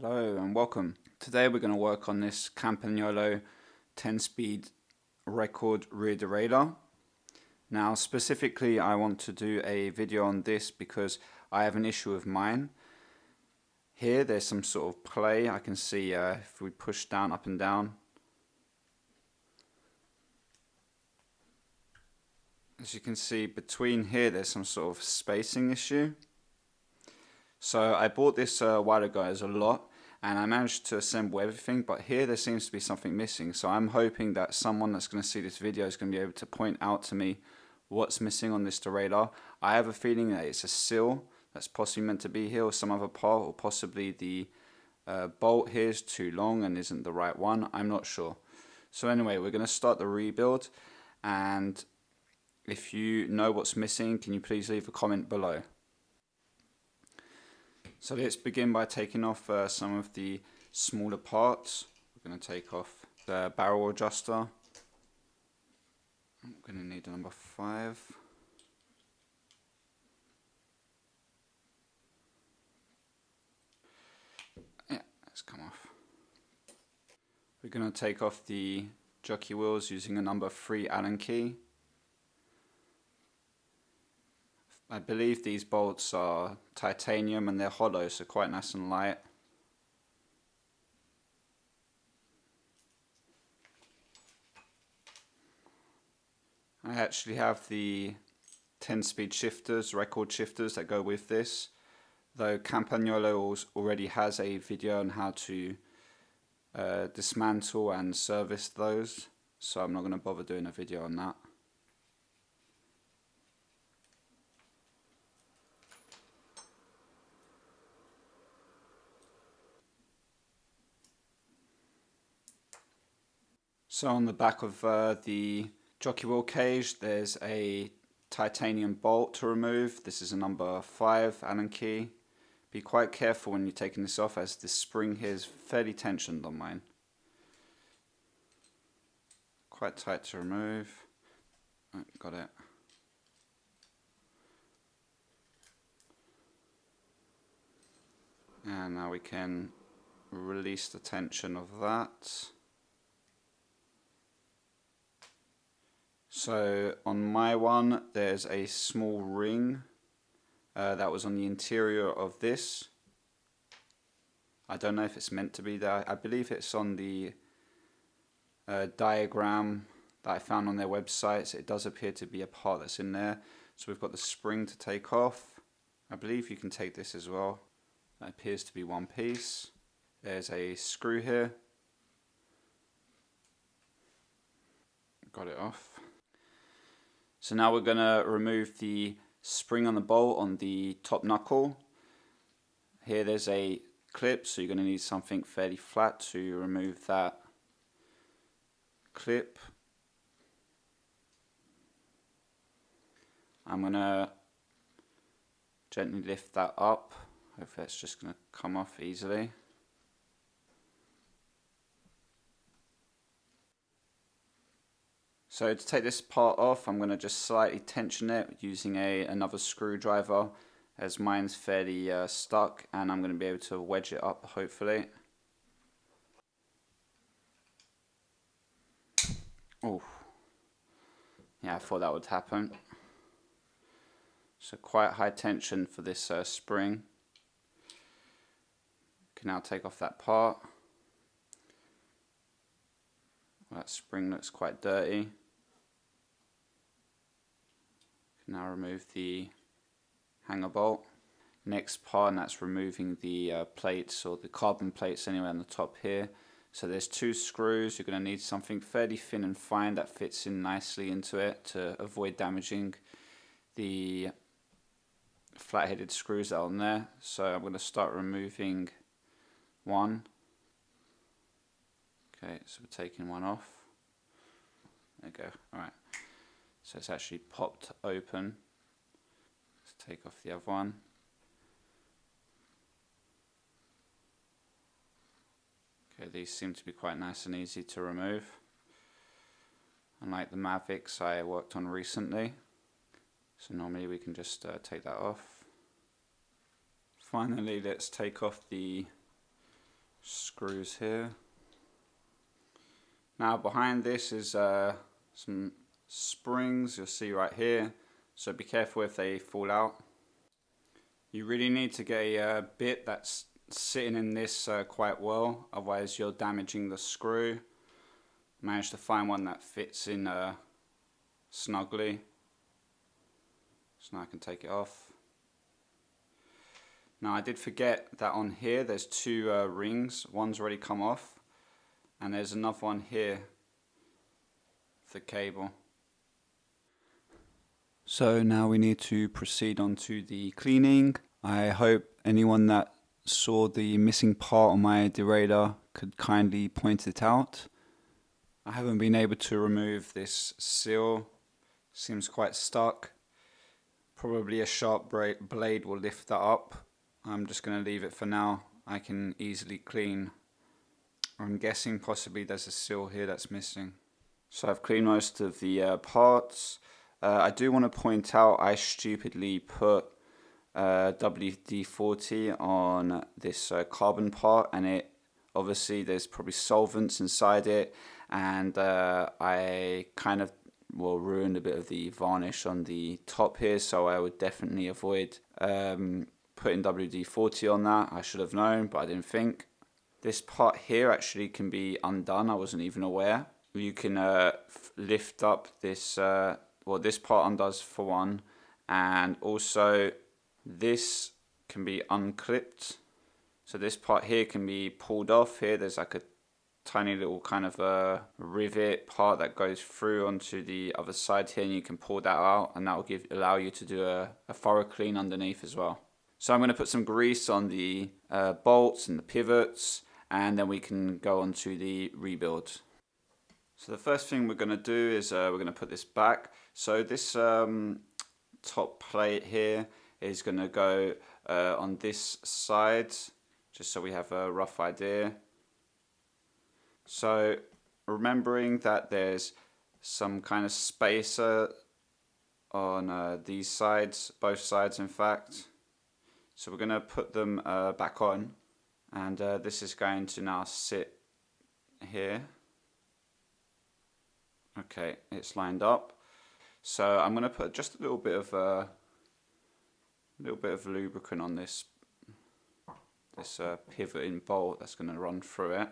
Hello and welcome. Today we're going to work on this Campagnolo 10-speed record rear derailleur. Now specifically I want to do a video on this because I have an issue of mine. Here there's some sort of play. I can see if we push down, up and down. As you can see between here there's some sort of spacing issue. So I bought this a while ago as a lot and I managed to assemble everything, but here there seems to be something missing. So I'm hoping that someone that's going to see this video is going to be able to point out to me what's missing on this derailleur. I have a feeling that it's a seal that's possibly meant to be here or some other part, or possibly the bolt here is too long and isn't the right one. I'm not sure. So anyway, we're going to start the rebuild, and if you know what's missing, can you please leave a comment below. So let's begin by taking off some of the smaller parts. We're going to take off the barrel adjuster. I'm going to need a number 5. Yeah, let's come off. We're going to take off the jockey wheels using a number 3 Allen key. I believe these bolts are titanium and they're hollow, so quite nice and light. I actually have the 10-speed shifters, record shifters that go with this, though Campagnolo already has a video on how to dismantle and service those, so I'm not going to bother doing a video on that. So on the back of the jockey wheel cage there's a titanium bolt to remove. This is a number 5 Allen key. Be quite careful when you're taking this off, as this spring here is fairly tensioned on mine. Quite tight to remove. Oh, got it. And now we can release the tension of that. So on my one there's a small ring that was on the interior of this. I don't know if it's meant to be there. I believe it's on the diagram that I found on their website, so it does appear to be a part that's in there. So we've got the spring to take off. I believe you can take this as well. That appears to be one piece. There's a screw here. Got it off. So now we're going to remove the spring on the bolt on the top knuckle. Here there's a clip, so you're going to need something fairly flat to remove that clip. I'm going to gently lift that up. Hopefully it's just going to come off easily. So to take this part off, I'm going to just slightly tension it using another screwdriver, as mine's fairly stuck, and I'm going to be able to wedge it up hopefully. Oh, yeah, I thought that would happen. So quite high tension for this spring. Can now take off that part. Well, that spring looks quite dirty. Now remove the hanger bolt. Next part, and that's removing the plates, or the carbon plates anyway, on the top here. So there's 2 screws. You're going to need something fairly thin and fine that fits in nicely into it to avoid damaging the flat-headed screws that are on there. So I'm going to start removing one. Okay, so we're taking one off. There we go. Alright. So it's actually popped open. Let's take off the other one. Okay, these seem to be quite nice and easy to remove, unlike the Mavics I worked on recently. So normally we can just take that off. Finally, let's take off the screws here. Now behind this is some springs you'll see right here, so be careful if they fall out. You really need to get a bit that's sitting in this quite well, otherwise you're damaging the screw. Managed to find one that fits in snugly, so now I can take it off. Now I did forget that on here there's two rings, one's already come off and there's another one here for the cable. So now we need to proceed on to the cleaning. I hope anyone that saw the missing part on my derailleur could kindly point it out. I haven't been able to remove this seal, seems quite stuck. Probably a sharp blade will lift that up. I'm just going to leave it for now. I can easily clean. I'm guessing possibly there's a seal here that's missing. So I've cleaned most of the parts. I do want to point out I stupidly put WD-40 on this carbon part, and it obviously there's probably solvents inside it, and I kind of ruined a bit of the varnish on the top here, so I would definitely avoid putting WD-40 on that. I should have known, but I didn't think. This part here actually can be undone. I wasn't even aware. You can lift up this, this part undoes for one, and also this can be unclipped. So this part here can be pulled off. Here there's like a tiny little kind of a rivet part that goes through onto the other side here, and you can pull that out, and that will allow you to do a thorough clean underneath as well. So I'm going to put some grease on the bolts and the pivots, and then we can go on to the rebuild. So the first thing we're going to do is we're going to put this back. So this top plate here is going to go on this side, just so we have a rough idea. So remembering that there's some kind of spacer on these sides, both sides in fact. So we're going to put them back on, and this is going to now sit here. Okay, it's lined up. So I'm going to put just a little bit of lubricant on this pivoting bolt that's going to run through it.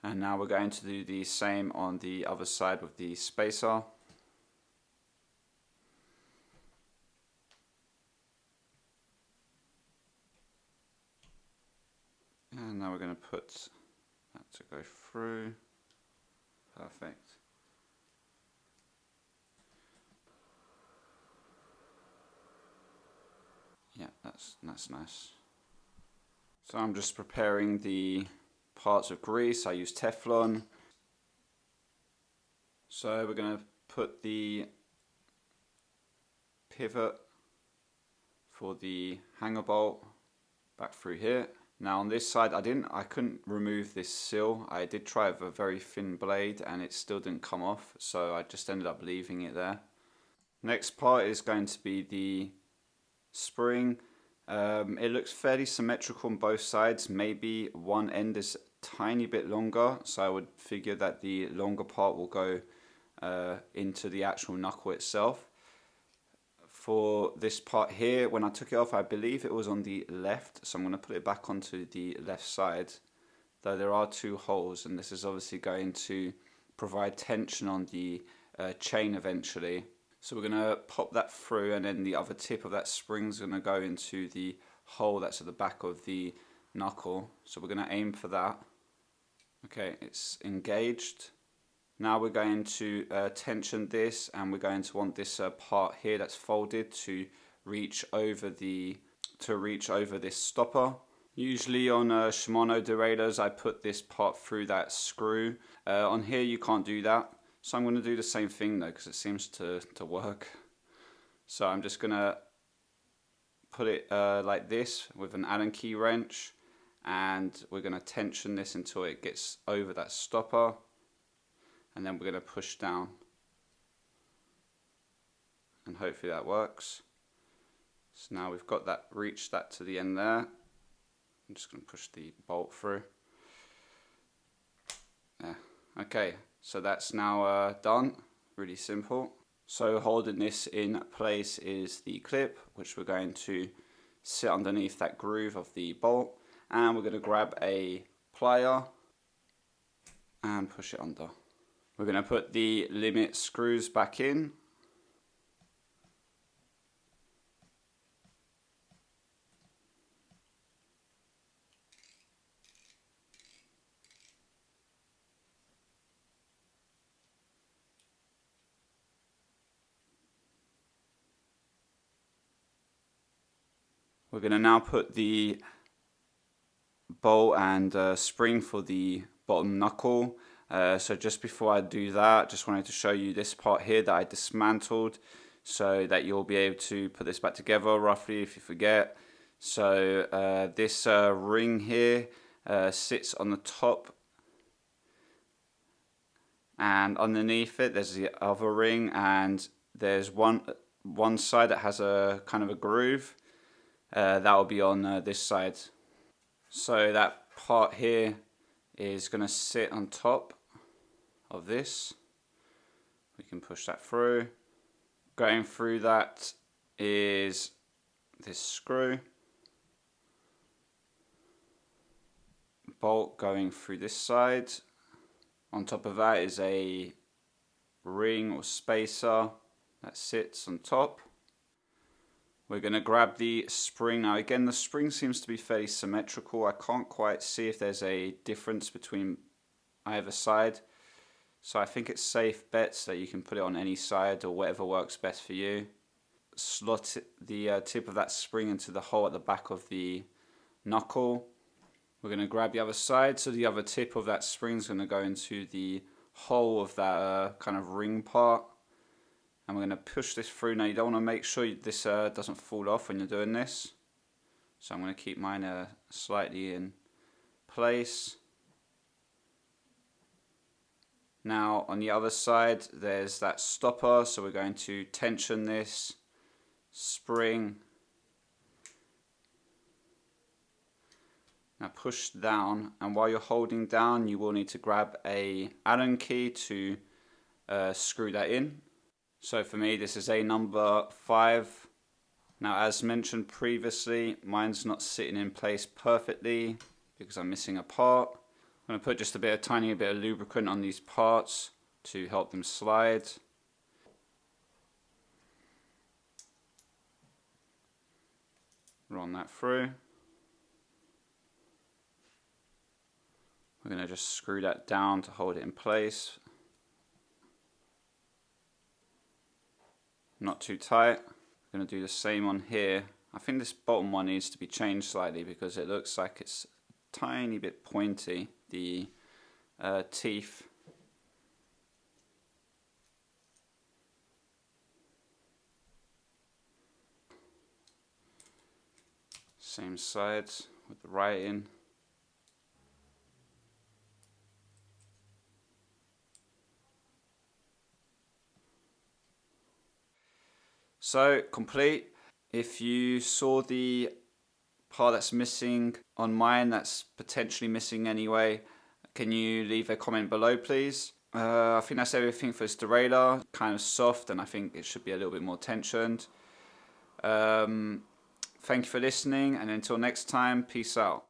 And now we're going to do the same on the other side with the spacer. And now we're going to put that to go through. Perfect. Yeah, that's nice. So I'm just preparing the parts of grease. I use Teflon. So we're going to put the pivot for the hanger bolt back through here. Now on this side I couldn't remove this seal. I did try with a very thin blade and it still didn't come off, so I just ended up leaving it there. Next part is going to be the spring. It looks fairly symmetrical on both sides. Maybe one end is a tiny bit longer, so I would figure that the longer part will go into the actual knuckle itself. For this part here, when I took it off, I believe it was on the left, so I'm going to put it back onto the left side, though there are two holes, and this is obviously going to provide tension on the chain eventually. So we're going to pop that through, and then the other tip of that spring is going to go into the hole that's at the back of the knuckle. So we're going to aim for that. Okay, it's engaged. Now we're going to tension this, and we're going to want this part here that's folded to reach over this stopper. Usually on Shimano derailleurs I put this part through that screw. On here you can't do that, so I'm going to do the same thing though, because it seems to work. So I'm just going to put it like this with an Allen key wrench, and we're going to tension this until it gets over that stopper. And then we're going to push down. and hopefully that works. So now we've got that, reached that to the end there. I'm just going to push the bolt through. Yeah. Okay, so that's now done. Really simple. So holding this in place is the clip, which we're going to sit underneath that groove of the bolt, and we're going to grab a plier and push it under. We're going to put the limit screws back in. We're going to now put the bolt and spring for the bottom knuckle. So just before I do that, just wanted to show you this part here that I dismantled so that you'll be able to put this back together roughly if you forget. So this ring here sits on the top, and underneath it there's the other ring, and there's one side that has a kind of a groove. That will be on this side. So that part here is going to sit on top of this. We can push that through. Going through that is this screw. Bolt going through this side. On top of that is a ring or spacer that sits on top. We're going to grab the spring. Now again, the spring seems to be fairly symmetrical. I can't quite see if there's a difference between either side. So I think it's safe bets that you can put it on any side or whatever works best for you. Slot the tip of that spring into the hole at the back of the knuckle. We're going to grab the other side, so the other tip of that spring is going to go into the hole of that kind of ring part. And we're going to push this through. Now you don't want to make sure this doesn't fall off when you're doing this. So I'm going to keep mine slightly in place. Now on the other side there's that stopper, so we're going to tension this spring. Now push down, and while you're holding down you will need to grab a Allen key to screw that in. So for me this is a number 5. Now as mentioned previously, mine's not sitting in place perfectly because I'm missing a part. I'm going to put just a tiny bit of lubricant on these parts to help them slide. Run that through. We're going to just screw that down to hold it in place. Not too tight. I'm going to do the same on here. I think this bottom one needs to be changed slightly because it looks like it's a tiny bit pointy. The teeth. Same sides with the writing. So complete. If you saw the part that's missing on mine, that's potentially missing anyway, can you leave a comment below please? I think that's everything for this derailleur. Kind of soft, and I think it should be a little bit more tensioned. Thank you for listening, and until next time, peace out.